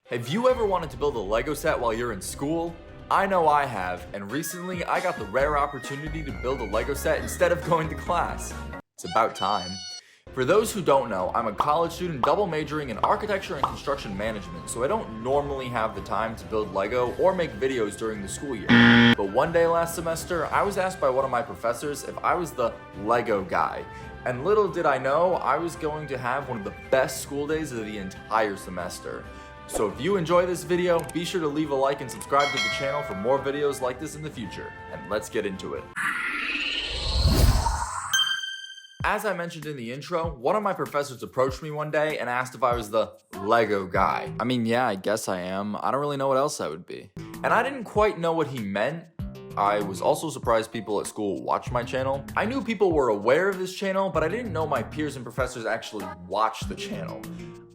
Have you ever wanted to build a Lego set while you're in school? I know I have, and recently I got the rare opportunity to build a Lego set instead of going to class. It's about time. For those who don't know, I'm a college student double majoring in architecture and construction management, so I don't normally have the time to build Lego or make videos during the school year. But one day last semester, I was asked by one of my professors if I was the Lego guy. And little did I know, I was going to have one of the best school days of the entire semester. So if you enjoy this video, be sure to leave a like and subscribe to the channel for more videos like this in the future. And let's get into it. As I mentioned in the intro, one of my professors approached me one day and asked if I was the Lego guy. I mean, yeah, I guess I am. I don't really know what else I would be. And I didn't quite know what he meant. I was also surprised people at school watched my channel. I knew people were aware of this channel, but I didn't know my peers and professors actually watched the channel.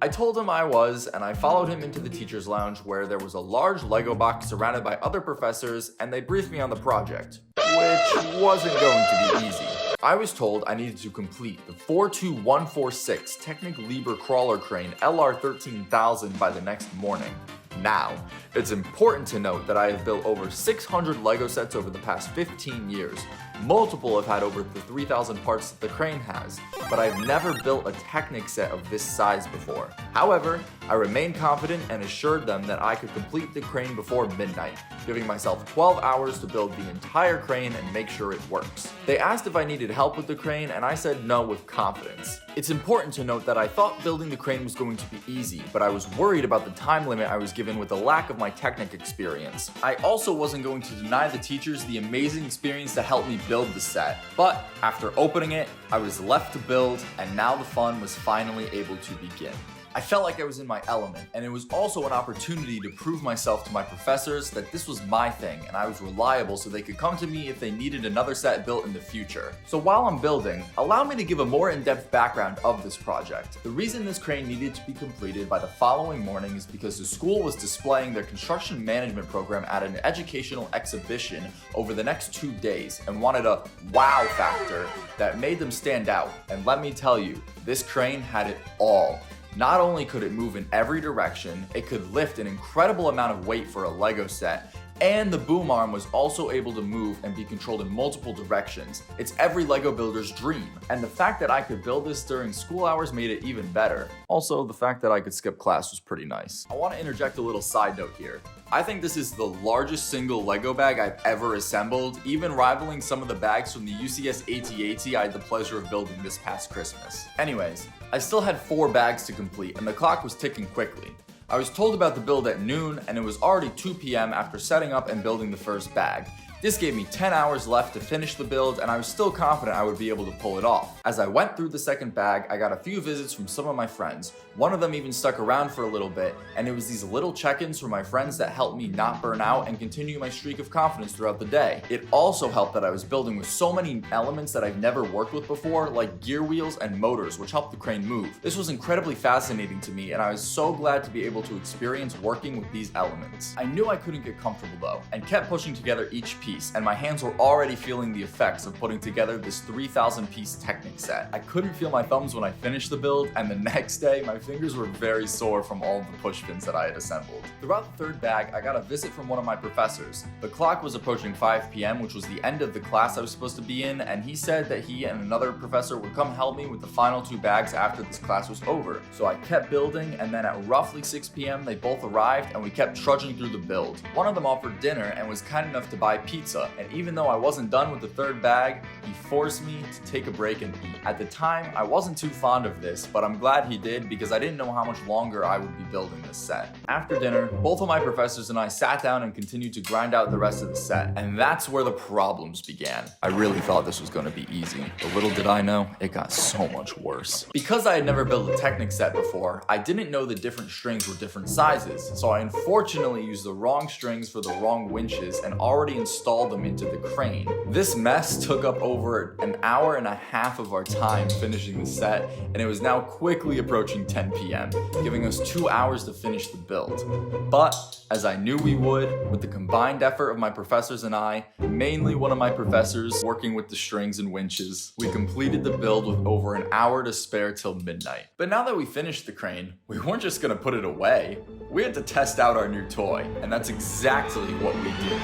I told him I was, and I followed him into the teacher's lounge where there was a large Lego box surrounded by other professors, and they briefed me on the project, which wasn't going to be easy. I was told I needed to complete the 42146 Technic Libre Crawler Crane LR13000 by the next morning. Now, it's important to note that I have built over 600 Lego sets over the past 15 years. Multiple have had over the 3,000 parts that the crane has, but I've never built a Technic set of this size before. However, I remained confident and assured them that I could complete the crane before midnight, giving myself 12 hours to build the entire crane and make sure it works. They asked if I needed help with the crane, and I said no with confidence. It's important to note that I thought building the crane was going to be easy, but I was worried about the time limit I was given with the lack of my Technic experience. I also wasn't going to deny the teachers the amazing experience that helped me build the set. But after opening it, I was left to build, and now the fun was finally able to begin. I felt like I was in my element, and it was also an opportunity to prove myself to my professors that this was my thing and I was reliable so they could come to me if they needed another set built in the future. So while I'm building, allow me to give a more in-depth background of this project. The reason this crane needed to be completed by the following morning is because the school was displaying their construction management program at an educational exhibition over the next 2 days and wanted a wow factor that made them stand out. And let me tell you, this crane had it all. Not only could it move in every direction, it could lift an incredible amount of weight for a Lego set, and the boom arm was also able to move and be controlled in multiple directions. It's every Lego builder's dream. And the fact that I could build this during school hours made it even better. Also, the fact that I could skip class was pretty nice. I want to interject a little side note here. I think this is the largest single Lego bag I've ever assembled, even rivaling some of the bags from the UCS AT-AT I had the pleasure of building this past Christmas. Anyways, I still had 4 bags to complete and the clock was ticking quickly. I was told about the build at noon and it was already 2 p.m. after setting up and building the first bag. This gave me 10 hours left to finish the build and I was still confident I would be able to pull it off. As I went through the second bag, I got a few visits from some of my friends. One of them even stuck around for a little bit, and it was these little check-ins from my friends that helped me not burn out and continue my streak of confidence throughout the day. It also helped that I was building with so many elements that I've never worked with before, like gear wheels and motors, which helped the crane move. This was incredibly fascinating to me, and I was so glad to be able to experience working with these elements. I knew I couldn't get comfortable though, and kept pushing together each piece, and my hands were already feeling the effects of putting together this 3,000 piece Technic set. I couldn't feel my thumbs when I finished the build, and the next day my fingers were very sore from all of the push pins that I had assembled. Throughout the third bag, I got a visit from one of my professors. The clock was approaching 5 p.m., which was the end of the class I was supposed to be in, and he said that he and another professor would come help me with the final 2 bags after this class was over. So I kept building, and then at roughly 6 p.m. they both arrived and we kept trudging through the build. One of them offered dinner and was kind enough to buy pizza, and even though I wasn't done with the third bag, he forced me to take a break and eat. At the time, I wasn't too fond of this, but I'm glad he did because I didn't know how much longer I would be building this set. After dinner, both of my professors and I sat down and continued to grind out the rest of the set, and that's where the problems began. I really thought this was going to be easy, but little did I know, it got so much worse. Because I had never built a Technic set before, I didn't know the different strings were different sizes, so I unfortunately used the wrong strings for the wrong winches and already installed install them into the crane. This mess took up over an hour and a half of our time finishing the set, and it was now quickly approaching 10 p.m., giving us 2 hours to finish the build. But as I knew we would, with the combined effort of my professors and I, mainly one of my professors working with the strings and winches, we completed the build with over an hour to spare till midnight. But now that we finished the crane, we weren't just gonna put it away. We had to test out our new toy, and that's exactly what we did.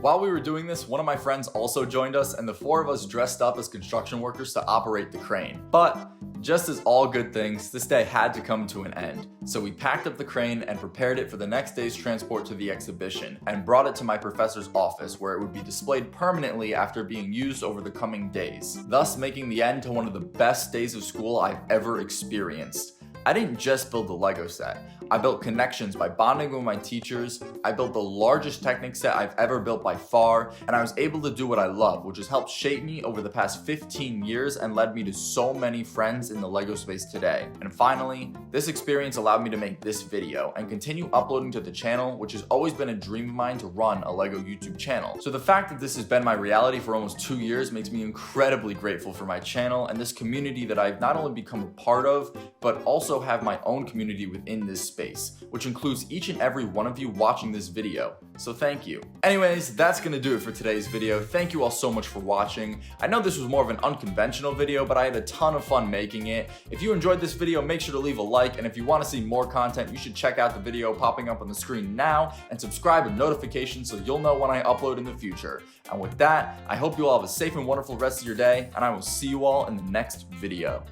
While we were doing this, one of my friends also joined us, and the four of us dressed up as construction workers to operate the crane. But just as all good things, this day had to come to an end. So we packed up the crane and prepared it for the next day's transport to the exhibition, and brought it to my professor's office where it would be displayed permanently after being used over the coming days, thus making the end to one of the best days of school I've ever experienced. I didn't just build the Lego set. I built connections by bonding with my teachers, I built the largest Technic set I've ever built by far, and I was able to do what I love, which has helped shape me over the past 15 years and led me to so many friends in the Lego space today. And finally, this experience allowed me to make this video and continue uploading to the channel, which has always been a dream of mine to run a Lego YouTube channel. So the fact that this has been my reality for almost 2 years makes me incredibly grateful for my channel and this community that I've not only become a part of, but also have my own community within this space, which includes each and every one of you watching this video. So thank you. Anyways, that's gonna do it for today's video. Thank you all so much for watching. I know this was more of an unconventional video, but I had a ton of fun making it. If you enjoyed this video, make sure to leave a like, and if you want to see more content, you should check out the video popping up on the screen now and subscribe with notifications so you'll know when I upload in the future. And with that, I hope you all have a safe and wonderful rest of your day, and I will see you all in the next video.